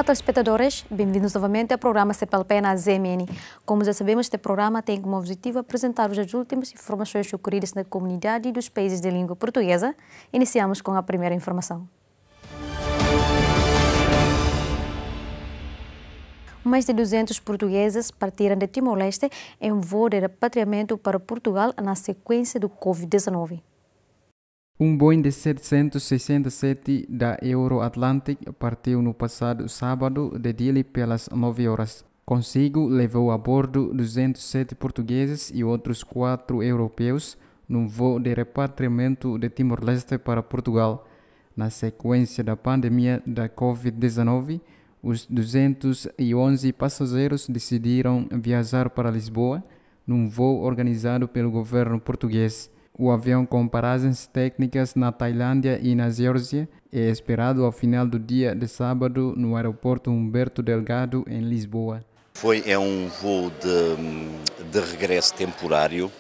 Olá, telespectadores, bem-vindos novamente ao programa CPLP na ZMN. Como já sabemos, este programa tem como objetivo apresentar-vos as últimas informações ocorridas na comunidade dos países de língua portuguesa. Iniciamos com a primeira informação. Mais de 200 portugueses partiram de Timor-Leste em voo de repatriamento para Portugal na sequência do Covid-19. Um Boeing de 767 da Euro-Atlantic partiu no passado sábado de Dili pelas 9 horas. Consigo levou a bordo 207 portugueses e outros 4 europeus num voo de repatriamento de Timor-Leste para Portugal. Na sequência da pandemia da Covid-19, os 211 passageiros decidiram viajar para Lisboa num voo organizado pelo governo português. O avião com paragens técnicas na Tailândia e na Geórgia é esperado ao final do dia de sábado no aeroporto Humberto Delgado, em Lisboa. É um voo de regresso temporário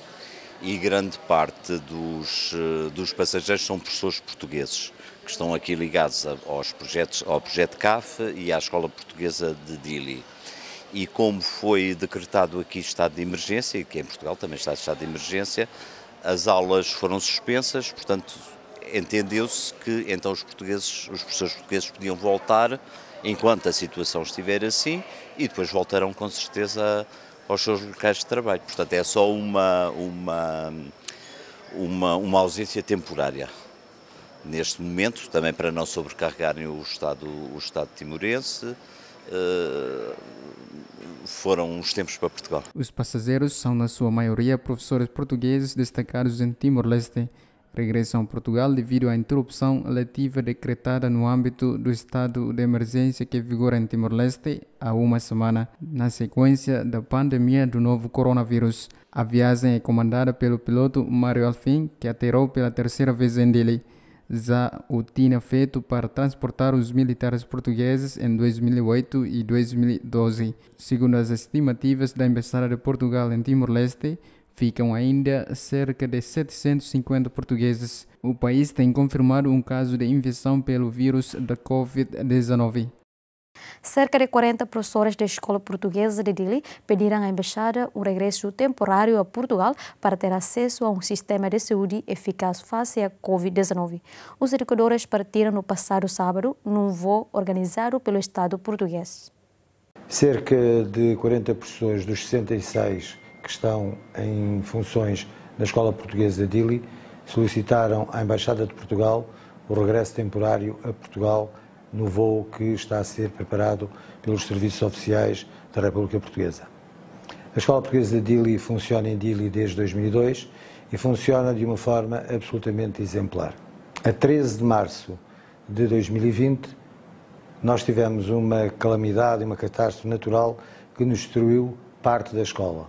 e grande parte dos passageiros são professores portugueses que estão aqui ligados ao projeto CAF e à Escola Portuguesa de Dili. E como foi decretado aqui estado de emergência, e que em Portugal também está de estado de emergência, as aulas foram suspensas, portanto, entendeu-se que então os professores portugueses podiam voltar enquanto a situação estiver assim e depois voltarão com certeza aos seus locais de trabalho. Portanto, é só uma ausência temporária. Neste momento, também para não sobrecarregarem o Estado timorense, foram uns tempos para Portugal. Os passageiros são, na sua maioria, professores portugueses destacados em Timor-Leste. Regressam a Portugal devido à interrupção letiva decretada no âmbito do estado de emergência que vigora em Timor-Leste há uma semana, na sequência da pandemia do novo coronavírus. A viagem é comandada pelo piloto Mário Alfim, que aterrou pela terceira vez em Dili. Já o tinha feito para transportar os militares portugueses em 2008 e 2012. Segundo as estimativas da Embaixada de Portugal em Timor-Leste, ficam ainda cerca de 750 portugueses. O país tem confirmado um caso de infecção pelo vírus da Covid-19. Cerca de 40 professores da Escola Portuguesa de Dili pediram à Embaixada um regresso temporário a Portugal para ter acesso a um sistema de saúde eficaz face à Covid-19. Os educadores partiram no passado sábado num voo organizado pelo Estado português. Cerca de 40 professores dos 66 que estão em funções na Escola Portuguesa de Dili solicitaram à Embaixada de Portugal o regresso temporário a Portugal no voo que está a ser preparado pelos serviços oficiais da República Portuguesa. A Escola Portuguesa de Dili funciona em Dili desde 2002 e funciona de uma forma absolutamente exemplar. A 13 de março de 2020, nós tivemos uma calamidade, uma catástrofe natural que nos destruiu parte da escola.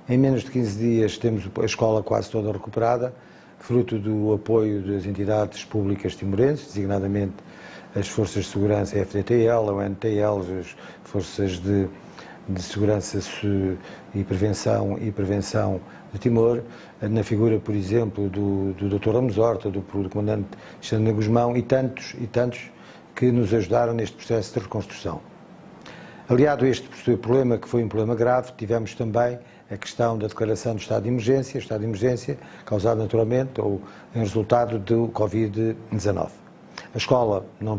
Em menos de 15 dias temos a escola quase toda recuperada, fruto do apoio das entidades públicas timorenses, designadamente as Forças de Segurança, a FDTL, a UNTL, as Forças de Segurança e Prevenção de Timor, na figura, por exemplo, do Dr. Ramos Horta, do Comandante Xana Guzmão e tantos que nos ajudaram neste processo de reconstrução. Aliado a este problema, que foi um problema grave, tivemos também a questão da declaração do estado de emergência causado naturalmente ou em resultado do Covid-19. A escola não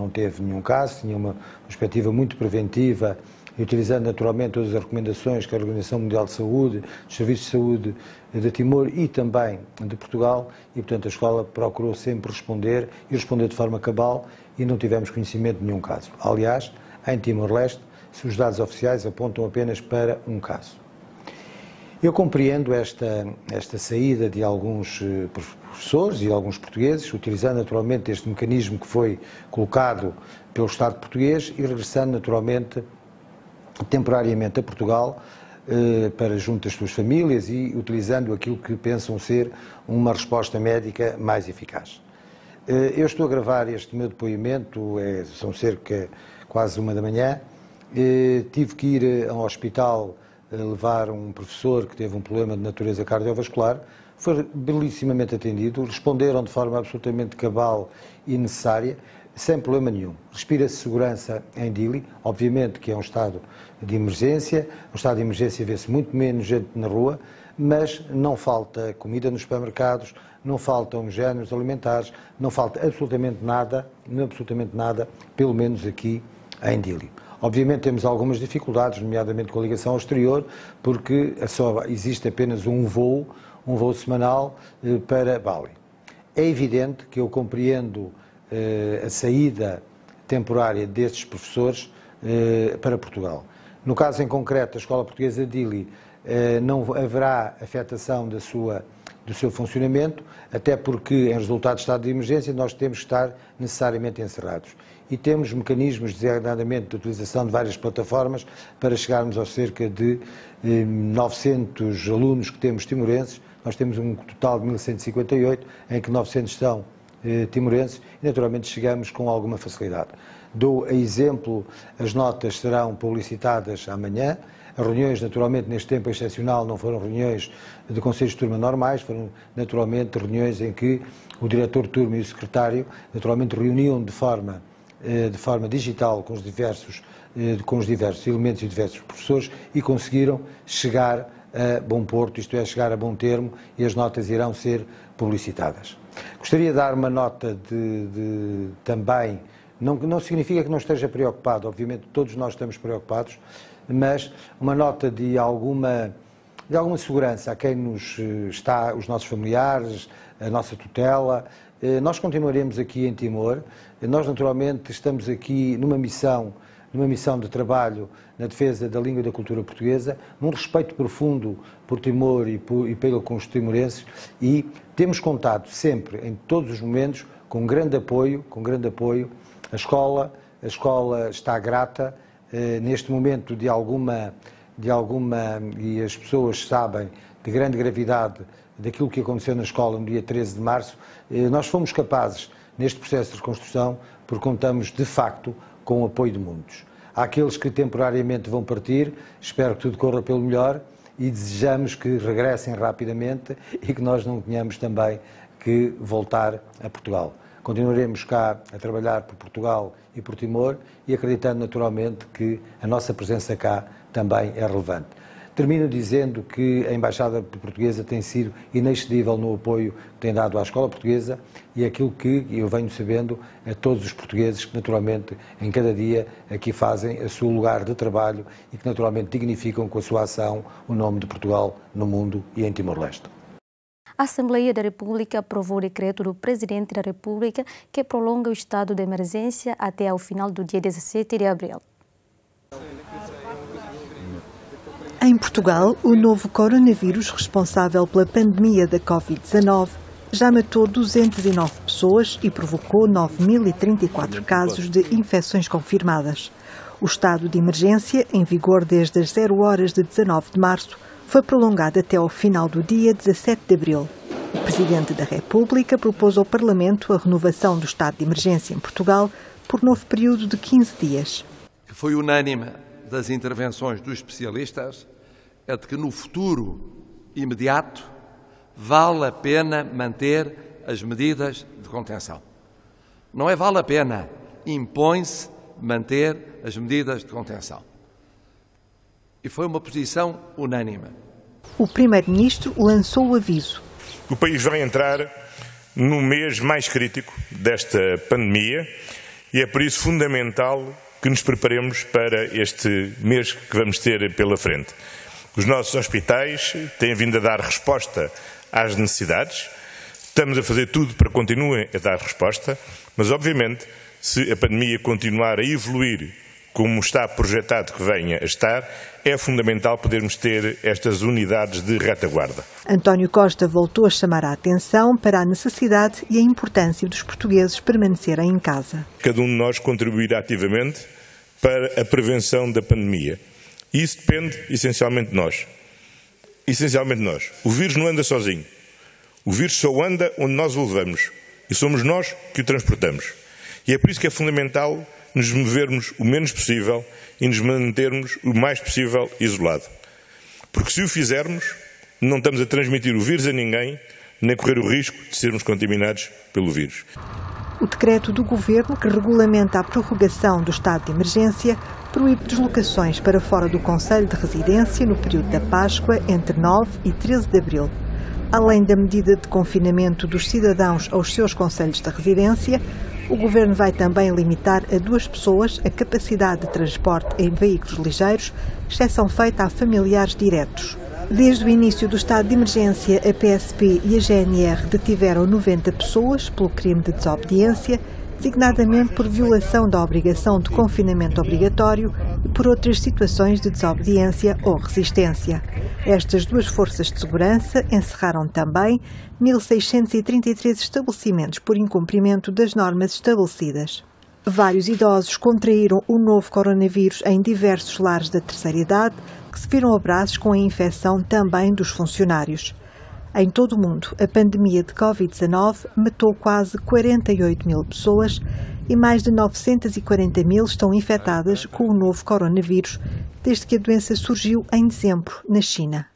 teve nenhum caso, tinha uma perspectiva muito preventiva e utilizando naturalmente todas as recomendações que a Organização Mundial de Saúde, os Serviços de Saúde de Timor e também de Portugal e, portanto, a escola procurou sempre responder de forma cabal e não tivemos conhecimento de nenhum caso. Aliás, em Timor-Leste, os dados oficiais apontam apenas para um caso. Eu compreendo esta saída de alguns professores e alguns portugueses, utilizando naturalmente este mecanismo que foi colocado pelo Estado português e regressando naturalmente temporariamente a Portugal para junto das suas famílias e utilizando aquilo que pensam ser uma resposta médica mais eficaz. Eu estou a gravar este meu depoimento, são cerca quase 1 da manhã, tive que ir ao hospital levar um professor que teve um problema de natureza cardiovascular, foi belíssimamente atendido, responderam de forma absolutamente cabal e necessária, sem problema nenhum. Respira-se segurança em Dili, obviamente que é um estado de emergência, um estado de emergência vê-se muito menos gente na rua, mas não falta comida nos supermercados, não faltam géneros alimentares, não falta absolutamente nada, pelo menos aqui em Dili. Obviamente temos algumas dificuldades, nomeadamente com a ligação ao exterior, porque só existe apenas um voo semanal para Bali. É evidente que eu compreendo a saída temporária destes professores para Portugal. No caso em concreto, a Escola Portuguesa de Dili não haverá afetação do seu funcionamento, até porque em resultado de estado de emergência nós temos que estar necessariamente encerrados. E temos mecanismos, designadamente, de utilização de várias plataformas para chegarmos aos cerca de 900 alunos que temos timorenses. Nós temos um total de 1.158, em que 900 são timorenses, e naturalmente chegamos com alguma facilidade. Dou a exemplo, as notas serão publicitadas amanhã. As reuniões, naturalmente, neste tempo excepcional, não foram reuniões de conselhos de turma normais, foram naturalmente reuniões em que o diretor de turma e o secretário, naturalmente, reuniam de forma digital com os diversos elementos e diversos professores e conseguiram chegar a bom porto, isto é, chegar a bom termo, e as notas irão ser publicitadas. Gostaria de dar uma nota também, não significa que não esteja preocupado, obviamente todos nós estamos preocupados, mas uma nota de alguma segurança a quem nos está, os nossos familiares, a nossa tutela. Nós continuaremos aqui em Timor, nós naturalmente estamos aqui numa missão de trabalho na defesa da língua e da cultura portuguesa, num respeito profundo por Timor e com os timorenses, e temos contado sempre, em todos os momentos, com grande apoio. A escola está grata neste momento de alguma, e as pessoas sabem, de grande gravidade daquilo que aconteceu na escola no dia 13 de março, nós fomos capazes, neste processo de reconstrução, porque contamos, de facto, com o apoio de muitos. Há aqueles que temporariamente vão partir, espero que tudo corra pelo melhor e desejamos que regressem rapidamente e que nós não tenhamos também que voltar a Portugal. Continuaremos cá a trabalhar por Portugal e por Timor e acreditando naturalmente que a nossa presença cá também é relevante. Termino dizendo que a Embaixada Portuguesa tem sido inexcedível no apoio que tem dado à Escola Portuguesa e aquilo que eu venho sabendo a todos os portugueses que naturalmente em cada dia aqui fazem o seu lugar de trabalho e que naturalmente dignificam com a sua ação o nome de Portugal no mundo e em Timor-Leste. A Assembleia da República aprovou o decreto do Presidente da República que prolonga o estado de emergência até ao final do dia 17 de abril. Em Portugal, o novo coronavírus responsável pela pandemia da Covid-19 já matou 209 pessoas e provocou 9.034 casos de infecções confirmadas. O estado de emergência, em vigor desde as 0 horas de 19 de março, foi prolongado até ao final do dia 17 de abril. O Presidente da República propôs ao Parlamento a renovação do estado de emergência em Portugal por novo período de 15 dias. Foi unânime das intervenções dos especialistas é de que no futuro imediato vale a pena manter as medidas de contenção. Não é vale a pena, impõe-se manter as medidas de contenção. E foi uma posição unânime. O Primeiro-Ministro lançou o aviso. O país vai entrar no mês mais crítico desta pandemia e é por isso fundamental que nos preparemos para este mês que vamos ter pela frente. Os nossos hospitais têm vindo a dar resposta às necessidades, estamos a fazer tudo para que continuem a dar resposta, mas obviamente se a pandemia continuar a evoluir como está projetado que venha a estar, é fundamental podermos ter estas unidades de retaguarda. António Costa voltou a chamar a atenção para a necessidade e a importância dos portugueses permanecerem em casa. Cada um de nós contribuir ativamente para a prevenção da pandemia. E isso depende essencialmente de nós. Essencialmente de nós. O vírus não anda sozinho. O vírus só anda onde nós o levamos. E somos nós que o transportamos. E é por isso que é fundamental nos movermos o menos possível e nos mantermos o mais possível isolado. Porque se o fizermos, não estamos a transmitir o vírus a ninguém, nem correr o risco de sermos contaminados pelo vírus. O decreto do Governo, que regulamenta a prorrogação do estado de emergência, proíbe deslocações para fora do concelho de residência no período da Páscoa, entre 9 e 13 de abril. Além da medida de confinamento dos cidadãos aos seus concelhos de residência, o Governo vai também limitar a 2 pessoas a capacidade de transporte em veículos ligeiros, exceção feita a familiares diretos. Desde o início do estado de emergência, a PSP e a GNR detiveram 90 pessoas pelo crime de desobediência, designadamente por violação da obrigação de confinamento obrigatório e por outras situações de desobediência ou resistência. Estas 2 forças de segurança encerraram também 1.633 estabelecimentos por incumprimento das normas estabelecidas. Vários idosos contraíram o novo coronavírus em diversos lares da terceira idade, que se viram abraços com a infecção também dos funcionários. Em todo o mundo, a pandemia de Covid-19 matou quase 48 mil pessoas e mais de 940 mil estão infectadas com o novo coronavírus, desde que a doença surgiu em dezembro, na China.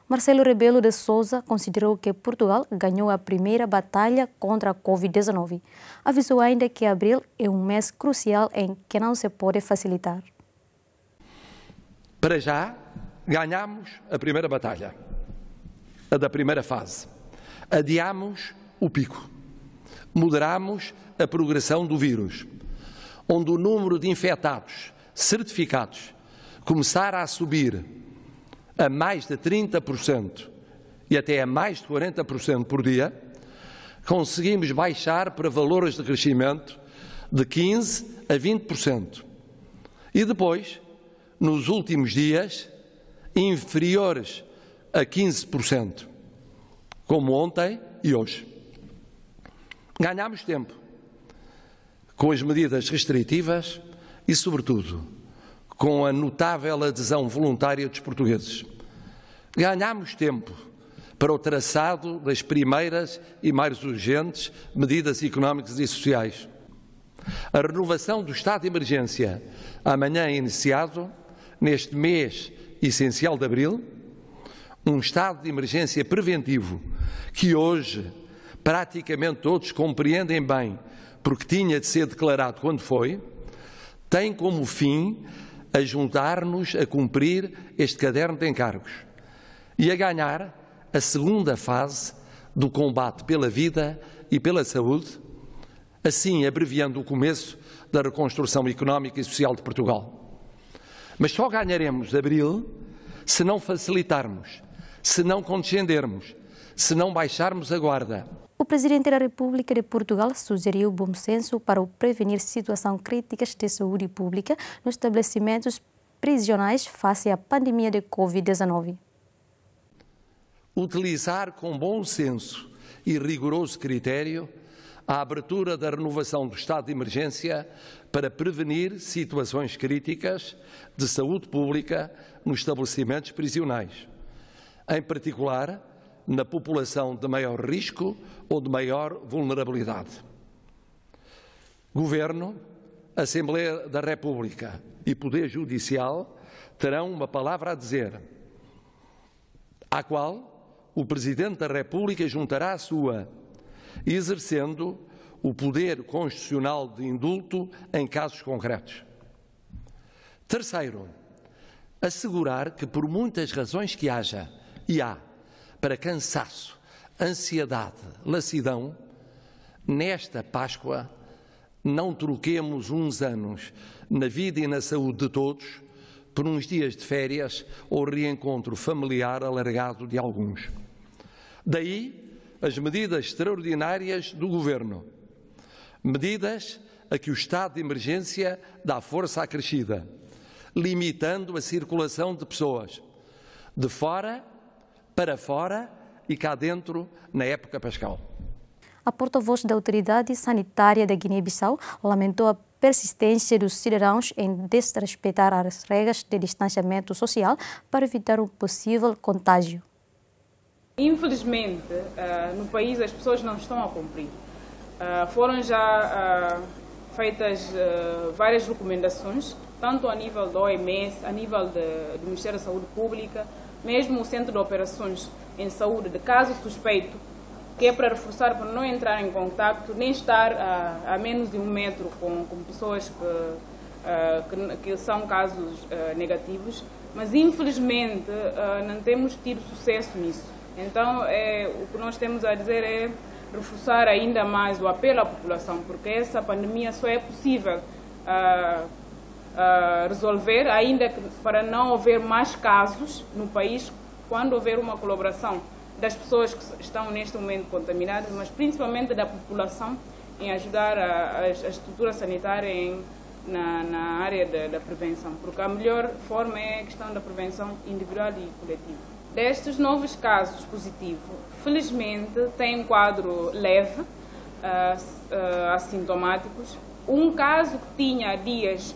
Marcelo Rebelo de Sousa considerou que Portugal ganhou a primeira batalha contra a Covid-19. Avisou ainda que abril é um mês crucial em que não se pode facilitar. Para já, ganhamos a primeira batalha, a da primeira fase. Adiamos o pico. Moderamos a progressão do vírus, onde o número de infectados certificados começar a subir a mais de 30% e até a mais de 40% por dia, conseguimos baixar para valores de crescimento de 15% a 20%. E depois, nos últimos dias, inferiores a 15%, como ontem e hoje. Ganhámos tempo com as medidas restritivas e, sobretudo, com a notável adesão voluntária dos portugueses. Ganhámos tempo para o traçado das primeiras e mais urgentes medidas económicas e sociais. A renovação do estado de emergência, amanhã iniciado, neste mês essencial de abril, um estado de emergência preventivo que hoje praticamente todos compreendem bem, porque tinha de ser declarado quando foi, tem como fim ajudar-nos a cumprir este caderno de encargos e a ganhar a segunda fase do combate pela vida e pela saúde, assim abreviando o começo da reconstrução económica e social de Portugal. Mas só ganharemos abril se não facilitarmos, se não condescendermos, se não baixarmos a guarda. O Presidente da República de Portugal sugeriu bom senso para prevenir situações críticas de saúde pública nos estabelecimentos prisionais face à pandemia de Covid-19. Utilizar com bom senso e rigoroso critério a abertura da renovação do estado de emergência para prevenir situações críticas de saúde pública nos estabelecimentos prisionais, em particular na população de maior risco ou de maior vulnerabilidade. Governo, Assembleia da República e Poder Judicial terão uma palavra a dizer, à qual o Presidente da República juntará a sua, exercendo o poder constitucional de indulto em casos concretos. Terceiro, assegurar que por muitas razões que haja, e há, para cansaço, ansiedade, lassidão, nesta Páscoa não troquemos uns anos na vida e na saúde de todos por uns dias de férias ou reencontro familiar alargado de alguns. Daí as medidas extraordinárias do Governo, medidas a que o estado de emergência dá força acrescida, limitando a circulação de pessoas de fora para fora e cá dentro na época pascal. A porta-voz da Autoridade Sanitária da Guiné-Bissau lamentou a persistência dos cidadãos em desrespeitar as regras de distanciamento social para evitar um possível contágio. Infelizmente, no país as pessoas não estão a cumprir. Foram já feitas várias recomendações, tanto a nível da OMS, a nível do Ministério da Saúde Pública, mesmo o Centro de Operações em Saúde, de caso suspeito, que é para reforçar, para não entrar em contato, nem estar a menos de 1 metro com pessoas que são casos negativos, mas infelizmente não temos tido sucesso nisso. Então, o que nós temos a dizer é reforçar ainda mais o apelo à população, porque essa pandemia só é possível resolver, ainda que para não haver mais casos no país, quando houver uma colaboração das pessoas que estão neste momento contaminadas, mas principalmente da população, em ajudar a estrutura sanitária na área da prevenção, porque a melhor forma é a questão da prevenção individual e coletiva. Destes novos casos positivos, felizmente tem um quadro leve, assintomáticos. Um caso que tinha dias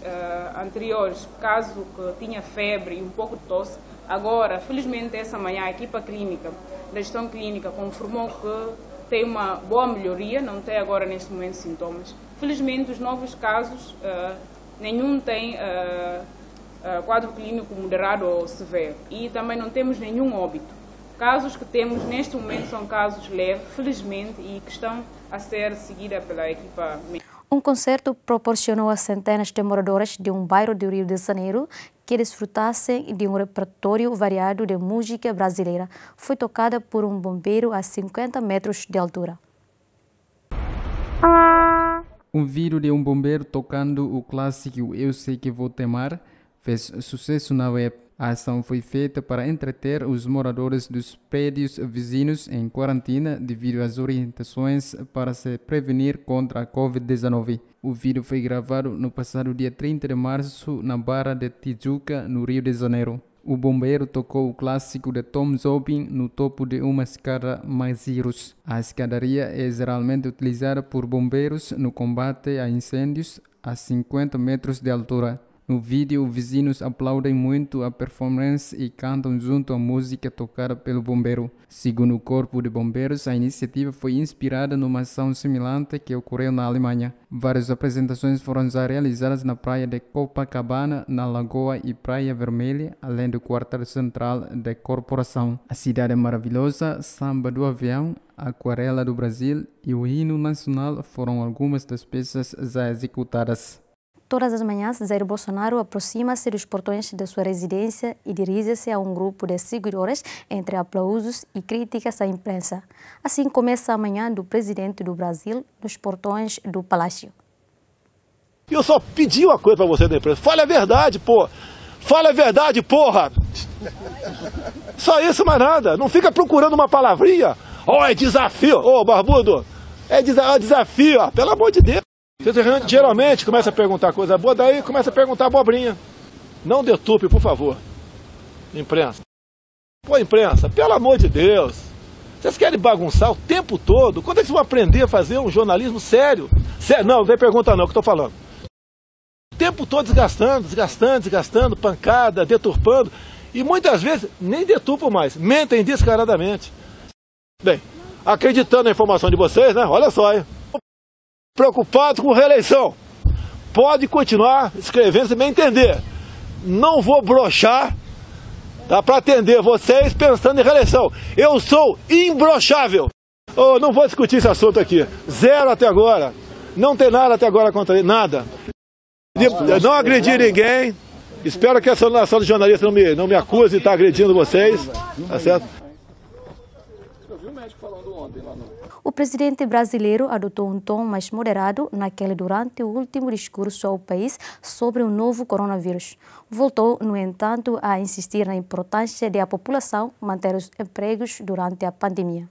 anteriores, caso que tinha febre e um pouco de tosse, agora, felizmente, essa manhã a equipa clínica, da gestão clínica, confirmou que tem uma boa melhoria, não tem agora neste momento sintomas. Felizmente, os novos casos, nenhum tem quadro clínico moderado ou severo e também não temos nenhum óbito. Casos que temos neste momento são casos leves, felizmente, e que estão a ser seguidos pela equipa médica. Um concerto proporcionou a centenas de moradores de um bairro do Rio de Janeiro que desfrutassem de um repertório variado de música brasileira. Foi tocada por um bombeiro a 50 metros de altura. Um vídeo de um bombeiro tocando o clássico Eu Sei Que Vou Te Amar fez sucesso na web. A ação foi feita para entreter os moradores dos prédios vizinhos em quarentena devido às orientações para se prevenir contra a Covid-19. O vídeo foi gravado no passado dia 30 de março na Barra de Tijuca, no Rio de Janeiro. O bombeiro tocou o clássico de Tom Jobim no topo de uma escada Mazirus. A escadaria é geralmente utilizada por bombeiros no combate a incêndios a 50 metros de altura. No vídeo, vizinhos aplaudem muito a performance e cantam junto à música tocada pelo bombeiro. Segundo o Corpo de Bombeiros, a iniciativa foi inspirada numa ação semelhante que ocorreu na Alemanha. Várias apresentações foram já realizadas na praia de Copacabana, na Lagoa e Praia Vermelha, além do quartel central da corporação. A Cidade Maravilhosa, Samba do Avião, Aquarela do Brasil e o Hino Nacional foram algumas das peças já executadas. Todas as manhãs, Jair Bolsonaro aproxima-se dos portões de sua residência e dirige-se a um grupo de seguidores entre aplausos e críticas à imprensa. Assim começa a manhã do presidente do Brasil nos portões do Palácio. Eu só pedi uma coisa para você da imprensa. Fale a verdade, pô. Fale a verdade, porra. Só isso, mais nada. Não fica procurando uma palavrinha. É desafio. Barbudo. É desafio, pelo amor de Deus. Você geralmente começa a perguntar coisa boa, daí começa a perguntar abobrinha. Não deturpe, por favor. Imprensa. Pô, imprensa, pelo amor de Deus. Vocês querem bagunçar o tempo todo? Quando é que vocês vão aprender a fazer um jornalismo sério? Sério, não tem pergunta não, que eu estou falando. O tempo todo desgastando, pancada, deturpando. E muitas vezes nem deturpam mais, mentem descaradamente. Bem, acreditando na informação de vocês, né? Olha só, hein? Preocupado com reeleição. Pode continuar escrevendo, se bem entender. Não vou broxar, tá, para atender vocês pensando em reeleição. Eu sou imbrochável. Não vou discutir esse assunto aqui. Zero até agora. Não tem nada até agora contra ele, nada. Não agredi ninguém. Espero que essa nação de jornalistas não me acuse de estar agredindo vocês. Tá certo? Eu vi o médico falando ontem lá no... O presidente brasileiro adotou um tom mais moderado durante o último discurso ao país sobre o novo coronavírus. Voltou, no entanto, a insistir na importância de a população manter os empregos durante a pandemia.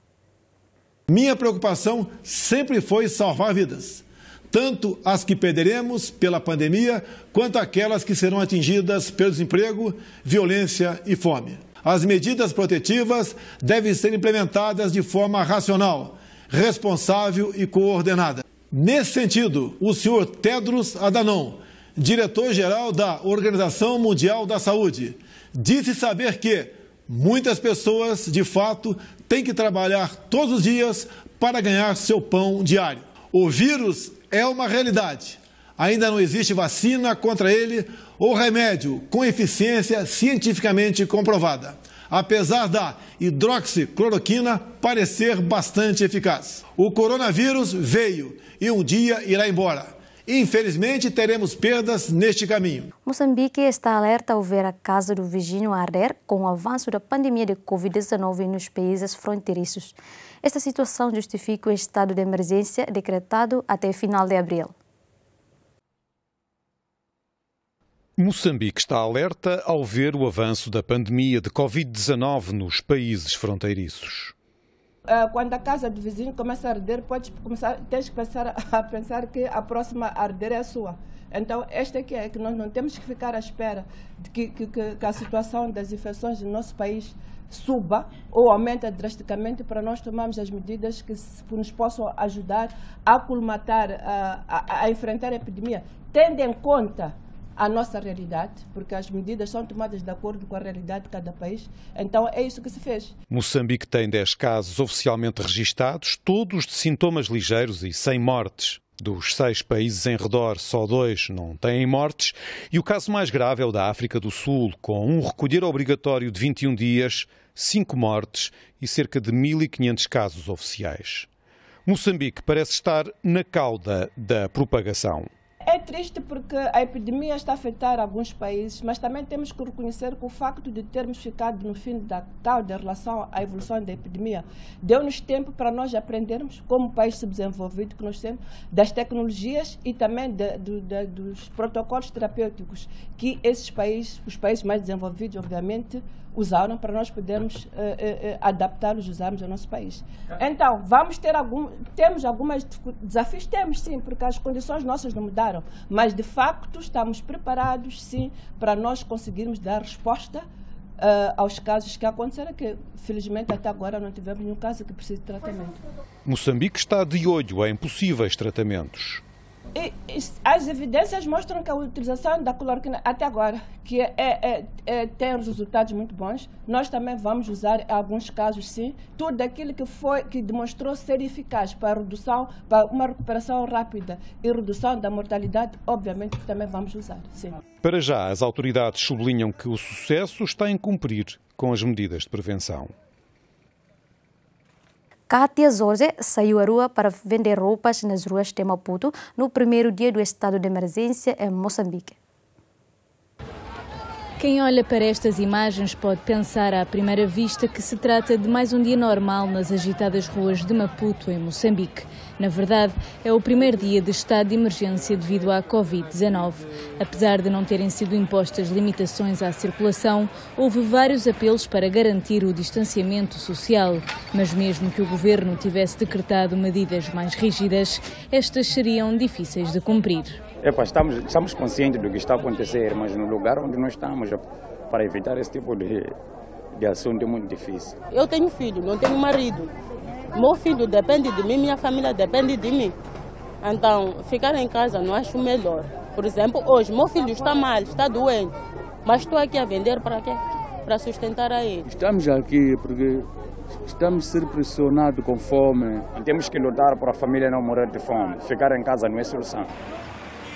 Minha preocupação sempre foi salvar vidas, tanto as que perderemos pela pandemia, quanto aquelas que serão atingidas pelo desemprego, violência e fome. As medidas protetivas devem ser implementadas de forma racional, responsável e coordenada. Nesse sentido, o senhor Tedros Adhanom, diretor-geral da Organização Mundial da Saúde, disse saber que muitas pessoas, de fato, têm que trabalhar todos os dias para ganhar seu pão diário. O vírus é uma realidade. Ainda não existe vacina contra ele ou remédio com eficiência cientificamente comprovada. apesar da hidroxicloroquina parecer bastante eficaz. O coronavírus veio e um dia irá embora. Infelizmente, teremos perdas neste caminho. Moçambique está alerta ao ver a casa do vizinho arder com o avanço da pandemia de Covid-19 nos países fronteiriços. Esta situação justifica o estado de emergência decretado até final de abril. Moçambique está alerta ao ver o avanço da pandemia de Covid-19 nos países fronteiriços. Quando a casa do vizinho começa a arder, tens que começar a pensar que a próxima a arder é a sua. Então, esta aqui é que nós não temos que ficar à espera de que a situação das infecções no nosso país suba ou aumenta drasticamente para nós tomarmos as medidas que nos possam ajudar a colmatar, a enfrentar a epidemia, tendo em conta a nossa realidade, porque as medidas são tomadas de acordo com a realidade de cada país. Então é isso que se fez. Moçambique tem 10 casos oficialmente registados, todos de sintomas ligeiros e sem mortes. Dos 6 países em redor, só 2 não têm mortes. E o caso mais grave é o da África do Sul, com um recolher obrigatório de 21 dias, 5 mortes e cerca de 1.500 casos oficiais. Moçambique parece estar na cauda da propagação. É triste porque a epidemia está a afetar alguns países, mas também temos que reconhecer que o facto de termos ficado no fim da cauda em relação à evolução da epidemia deu-nos tempo para nós aprendermos, como país subdesenvolvido que nós temos, das tecnologias e também dos protocolos terapêuticos que esses países, os países mais desenvolvidos, obviamente, usaram para nós podermos adaptá-los, usarmos ao nosso país. Então, temos alguns desafios? Temos sim, porque as condições nossas não mudaram, mas de facto estamos preparados sim para nós conseguirmos dar resposta aos casos que aconteceram, que felizmente até agora não tivemos nenhum caso que precise de tratamento. Moçambique está de olho em possíveis tratamentos. As evidências mostram que a utilização da cloroquina até agora tem resultados muito bons. Nós também vamos usar em alguns casos sim, tudo aquilo que demonstrou ser eficaz para uma recuperação rápida e redução da mortalidade, obviamente que também vamos usar, sim. Para já, as autoridades sublinham que o sucesso está em cumprir com as medidas de prevenção. Kátia Zorze saiu à rua para vender roupas nas ruas de Maputo no primeiro dia do estado de emergência em Moçambique. Quem olha para estas imagens pode pensar à primeira vista que se trata de mais um dia normal nas agitadas ruas de Maputo, em Moçambique. Na verdade, é o primeiro dia de estado de emergência devido à Covid-19. Apesar de não terem sido impostas limitações à circulação, houve vários apelos para garantir o distanciamento social. Mas mesmo que o governo tivesse decretado medidas mais rígidas, estas seriam difíceis de cumprir. Estamos conscientes do que está a acontecer, mas no lugar onde nós estamos, para evitar esse tipo de assunto é muito difícil. Eu tenho filho, não tenho marido. Meu filho depende de mim, minha família depende de mim. Então, ficar em casa não acho melhor. Por exemplo, hoje, meu filho está mal, está doente, mas estou aqui a vender para quê? Para sustentar a ele. Estamos aqui porque estamos a ser pressionados com fome. Temos que lutar para a família não morrer de fome. Ficar em casa não é solução.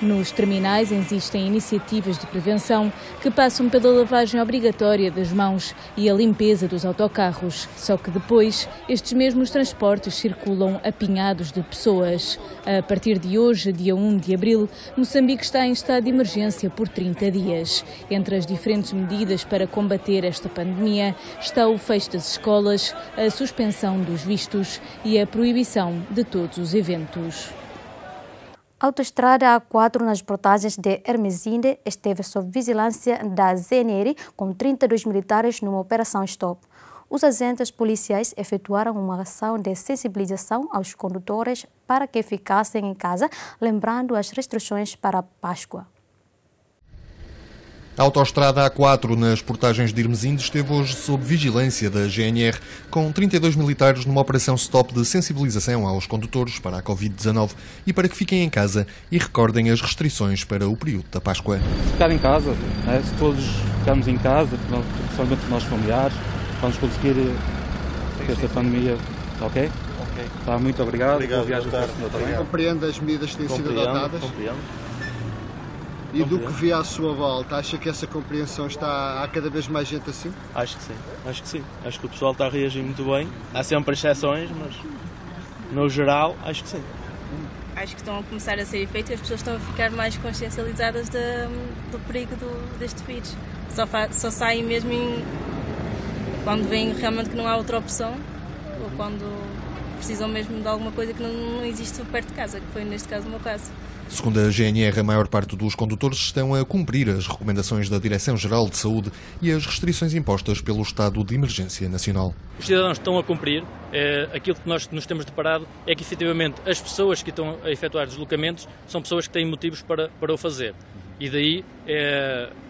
Nos terminais existem iniciativas de prevenção que passam pela lavagem obrigatória das mãos e a limpeza dos autocarros. Só que depois, estes mesmos transportes circulam apinhados de pessoas. A partir de hoje, dia 1 de abril, Moçambique está em estado de emergência por 30 dias. Entre as diferentes medidas para combater esta pandemia está o fecho das escolas, a suspensão dos vistos e a proibição de todos os eventos. A autoestrada A4 nas portagens de Hermesinde esteve sob vigilância da ZNR com 32 militares numa operação stop. Os agentes policiais efetuaram uma ação de sensibilização aos condutores para que ficassem em casa, lembrando as restrições para a Páscoa. A autoestrada A4 nas portagens de Hermesinde esteve hoje sob vigilância da GNR, com 32 militares numa operação stop de sensibilização aos condutores para a Covid-19 e para que fiquem em casa e recordem as restrições para o período da Páscoa. Ficar em casa, né? Se todos ficarmos em casa, principalmente os nossos familiares, vamos conseguir esta pandemia, ok? Tá, muito obrigado. Boa viagem para o senhor também. Compreende as medidas que têm sido adotadas? Compreendo. E do que vê à sua volta, acha que essa compreensão há cada vez mais gente assim? Acho que sim, acho que sim. Acho que o pessoal está a reagir muito bem. Há sempre exceções, mas no geral, acho que sim. Acho que estão a começar a ser efeitos e as pessoas estão a ficar mais consciencializadas do perigo deste vírus. Só saem mesmo quando veem realmente que não há outra opção ou quando precisam mesmo de alguma coisa que não existe perto de casa, que foi neste caso o meu caso. Segundo a GNR, a maior parte dos condutores estão a cumprir as recomendações da Direção-Geral de Saúde e as restrições impostas pelo estado de emergência nacional. Os cidadãos estão a cumprir. Aquilo que nós nos temos deparado é que, efetivamente, as pessoas que estão a efetuar deslocamentos são pessoas que têm motivos para o fazer. E daí,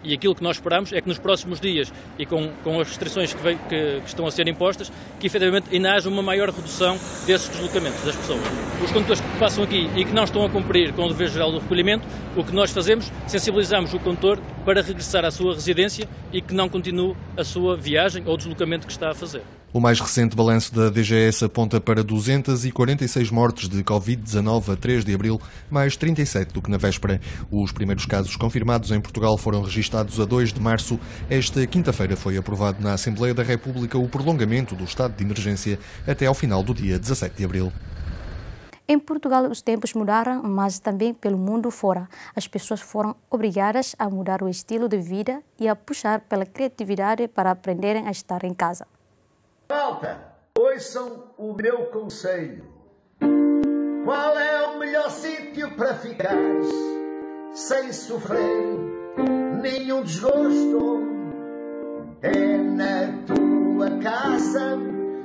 e aquilo que nós esperamos é que nos próximos dias e com as restrições que estão a ser impostas, que efetivamente ainda haja uma maior redução desses deslocamentos das pessoas. Os condutores que passam aqui e que não estão a cumprir com o dever geral do recolhimento, o que nós fazemos, sensibilizamos o condutor para regressar à sua residência e que não continue a sua viagem ou deslocamento que está a fazer. O mais recente balanço da DGS aponta para 246 mortes de Covid-19 a 3 de abril, mais 37 do que na véspera. Os primeiros casos confirmados em Portugal foram registados a 2 de março. Esta quinta-feira foi aprovado na Assembleia da República o prolongamento do estado de emergência até ao final do dia 17 de abril. Em Portugal, os tempos mudaram, mas também pelo mundo fora. As pessoas foram obrigadas a mudar o estilo de vida e a puxar pela criatividade para aprenderem a estar em casa. Malta, ouçam o meu conselho. Qual é o melhor sítio para ficares sem sofrer nenhum desgosto? É na tua casa,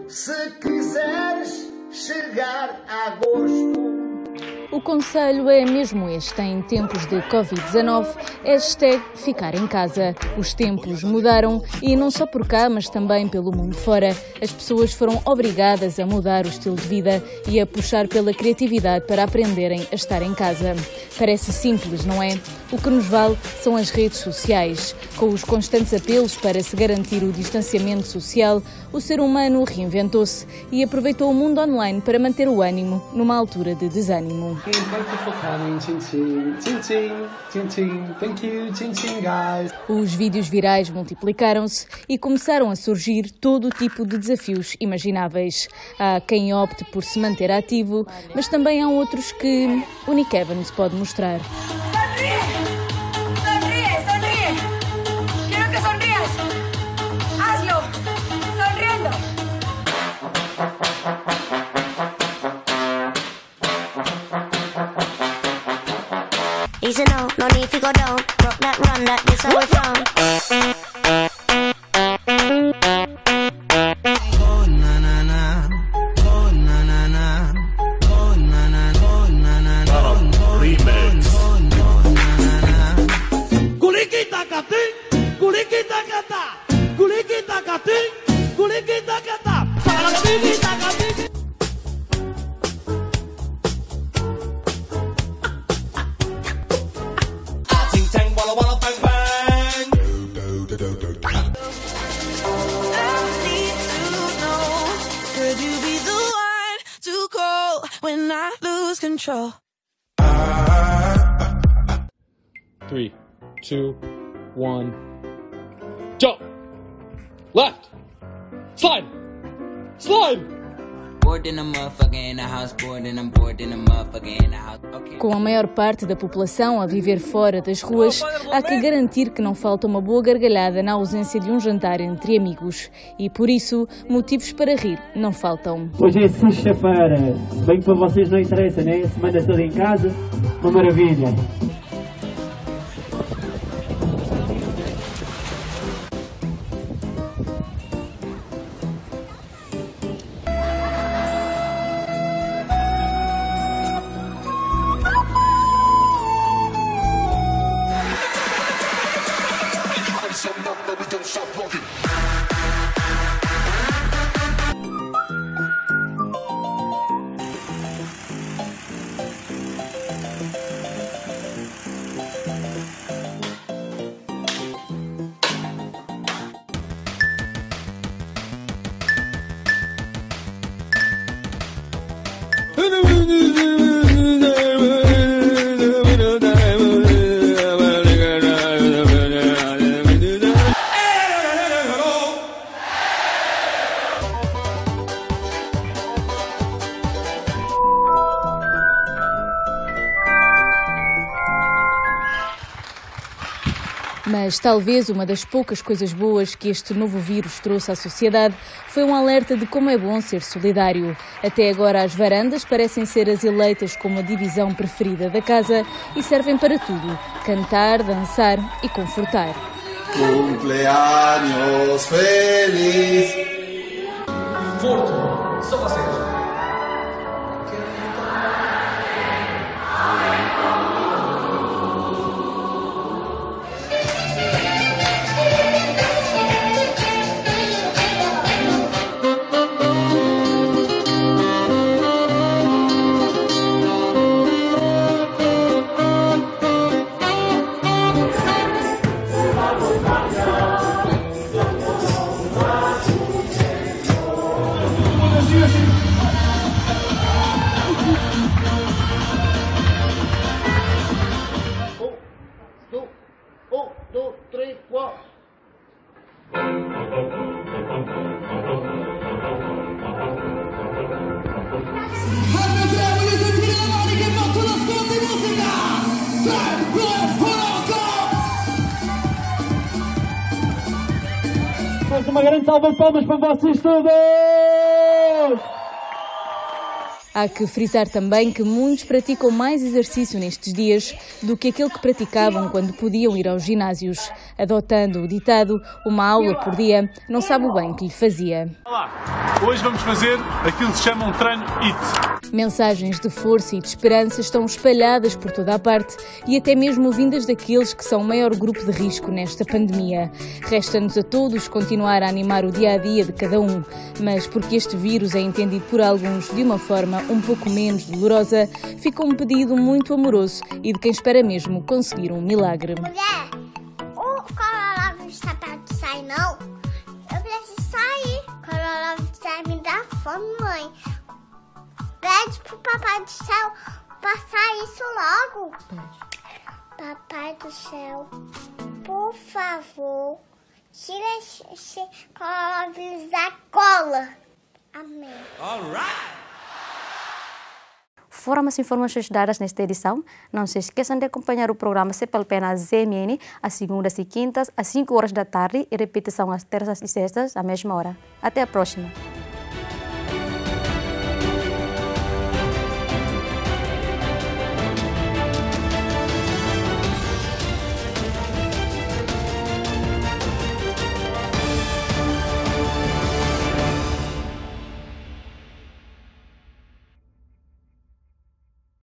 se quiseres chegar a gosto. O conselho é mesmo este, em tempos de Covid-19, #ficar em casa. Os tempos mudaram e não só por cá, mas também pelo mundo fora. As pessoas foram obrigadas a mudar o estilo de vida e a puxar pela criatividade para aprenderem a estar em casa. Parece simples, não é? O que nos vale são as redes sociais. Com os constantes apelos para se garantir o distanciamento social, o ser humano reinventou-se e aproveitou o mundo online para manter o ânimo numa altura de desânimo. Os vídeos virais multiplicaram-se e começaram a surgir todo o tipo de desafios imagináveis. Há quem opte por se manter ativo, mas também há outros que o Nick Evans pode mostrar. Easy now, no need to go down. Rock that, run that, this how we from. Oh na na na, oh na na na, oh na na na na na. Remix. Kuliki takatin, kuliki takata, kuliki takatin, kuliki takata. Kuliki takatin. Control. 3, 2, 1. Jump. Left. Slide. Slide. Com a maior parte da população a viver fora das ruas, há que garantir que não falta uma boa gargalhada na ausência de um jantar entre amigos. E por isso, motivos para rir não faltam. Hoje é sexta-feira, bem que para vocês não interessa, né? Semana toda em casa, uma maravilha. Mas talvez uma das poucas coisas boas que este novo vírus trouxe à sociedade foi um alerta de como é bom ser solidário. Até agora as varandas parecem ser as eleitas como a divisão preferida da casa e servem para tudo: cantar, dançar e confortar. Cumpleaños feliz. Forte, só vocês. Mais uma grande salva de palmas para vocês todos! Há que frisar também que muitos praticam mais exercício nestes dias do que aquele que praticavam quando podiam ir aos ginásios, adotando o ditado "uma aula por dia não sabe o bem que lhe fazia". Olá, hoje vamos fazer aquilo que se chama um treino HIIT. Mensagens de força e de esperança estão espalhadas por toda a parte e até mesmo vindas daqueles que são o maior grupo de risco nesta pandemia. Resta-nos a todos continuar a animar o dia-a-dia de cada um, mas porque este vírus é entendido por alguns de uma forma um pouco menos dolorosa, fica um pedido muito amoroso e de quem espera mesmo conseguir um milagre. Mulher, o coronavírus está perto de sair, não? Eu preciso sair. O coronavírus vai me dar fome, mãe. Pede pro Papai do Céu passar isso logo. Papai do Céu, por favor, tira esse coronavírus da cola. Amém. Foram as informações dadas nesta edição. Não se esqueçam de acompanhar o programa CPLP na ZMN, às segundas e quintas, às 5 horas da tarde, e repetição às terças e sextas, à mesma hora. Até a próxima!